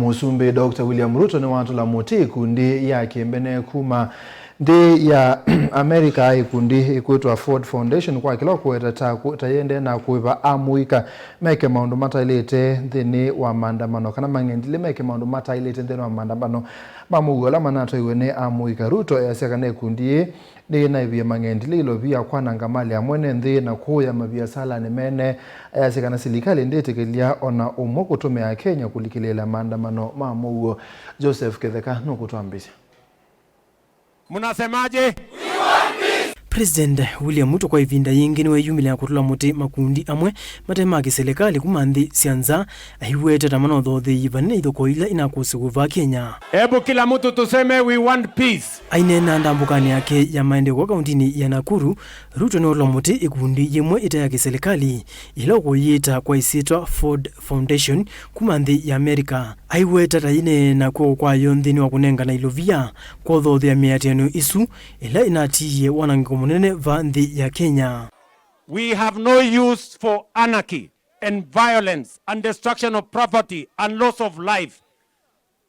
Musumbe Dr. William Ruto ni watu la moti kundi ya kiembene kuma ndi ya America ikundi ikuitwa Ford Foundation kwa kila kuweta tayende na kuiva amuika meke maundu matailete thini wa maandamano kana mangendile meke maundu matailete thini wa maandamano mamugola manato iwene amuika Ruto yasekane kundi ni na ivya mangendile ilo vya kwana ngamali ya mwene ndi na kuya mabiasala ni mene yasekana silikali nditekelia ona umoko tume ya Kenya kulikilela maandamano mamugo. Joseph Ketheka nukutuambisha. Munasemaje? President William Ruto kwa ivinda yingi niwe yumila kutula muti makundi amwe matema kiserikali kumanthi sianza ahiwete tamano thothe yivane ithoko ila inakusiguva Kenya. Hebu kila mtu tuseme we want peace. Ainena ndambukani yake ya maendeleo kwa kauntini ya Nakuru. Ruto ni utula muti ikundi yimwe ita ya kiserikali ila ukuyita kwa isitwa Ford Foundation kumanthi ya Amerika. Ahiwete taine na kwa yonthini wa kunenga na ilovia kwa thothe ya miatiano isu ila inatiye wanangi munene vanthi ya Kenya. We have no use for anarchy and violence and destruction of property and loss of life.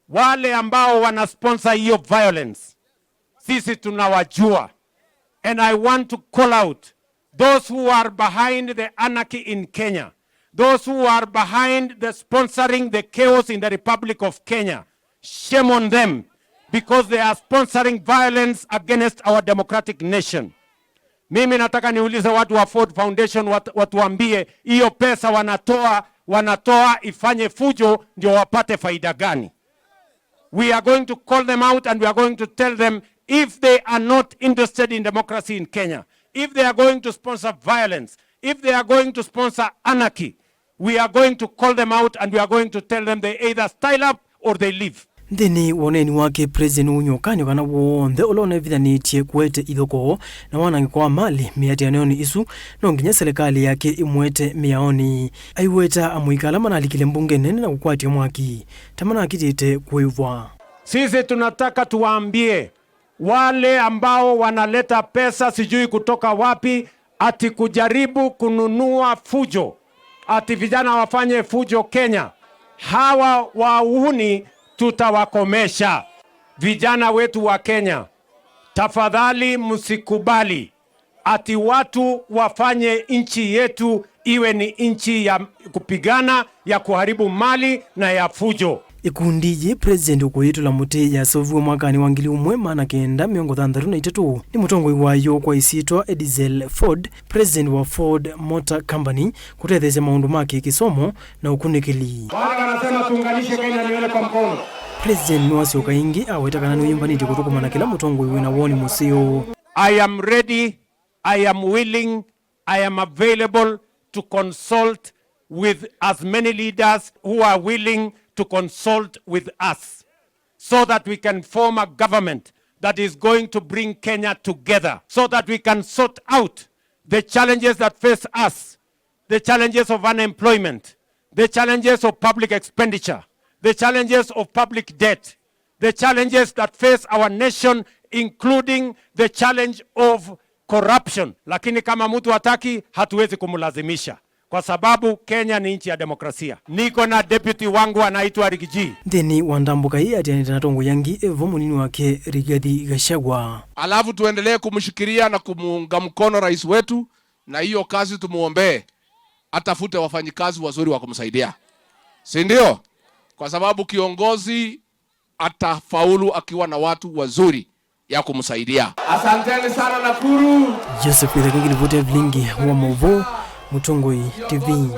Wale ambao wana sponsor hiyo violence, sisi tunawajua. And I want to call out those who are behind the anarchy in Kenya, those who are behind the sponsoring the chaos in the Republic of Kenya. Shame on them, because they are sponsoring violence against our democratic nation. Mimi nataka niulize watu wa Ford Foundation watuambie hiyo pesa wanatoa ifanye fujo ndio wapate faida gani? We are going to call them out and we are going to tell them if they are not interested in democracy in Kenya, if they are going to sponsor violence, if they are going to sponsor anarchy, we are going to call them out and we are going to tell them they either style up or they leave. Ndini woneni wake President Unyokani kana wonde olone vidanitie kuete ithoko na wanangi kwa mali miatianoni isu nonginya serikali yake imwete miaoni aiweta amuikala manalikile mbunge nene na kukwati mwaki tamana akitite kuivwa. Sisi tunataka tuwaambie wale ambao wanaleta pesa sijui kutoka wapi ati kujaribu kununua fujo, ati vijana wafanye fujo Kenya, hawa wahuni tutawakomesha. Vijana wetu wa Kenya, tafadhali msikubali ati watu wafanye nchi yetu iwe ni nchi ya kupigana, ya kuharibu mali na ya fujo. Ikundi ye President ukuyitula muti ya sovu mwakani wangili umwe mana kenda miongo thandharu na itatu ni mutongo iwayo kwa isitwa Edsel Ford, President wa Ford Motor Company, kutetheze maundu maki kisomo na ukunikili. Wala anasema tuunganishe Kenya nione kwa mkono. President Nwasi Kaingi awetakana nuyimbaniti kutukumana kila mutongo iwe na woni museo. I am ready, I am willing, I am available to consult with as many leaders who are willing to consult with us so that we can form a government that is going to bring Kenya together, so that we can sort out the challenges that face us, the challenges of unemployment, the challenges of public expenditure, the challenges of public debt, the challenges that face our nation, including the challenge of corruption. Lakini kama mtu hataki, hatuwezi kumlazimisha, kwa sababu Kenya ni nchi ya demokrasia. Niko na deputy wangu anaitwa Rigiji. Ndeni wandambuka hii atianita na tongo yangi evo munini wake Rigathi Gachagua. Alafu tuendelee kumshikilia na kumuunga mkono rais wetu, na hiyo kazi tumuombee atafute wafanyikazi wazuri wa kumsaidia. Si ndio? Kwa sababu kiongozi atafaulu akiwa na watu wazuri ya kumsaidia. Asanteni sana Nakuru. Joseph Ketheka, Vlingi wa Movo, Mutongoi TV.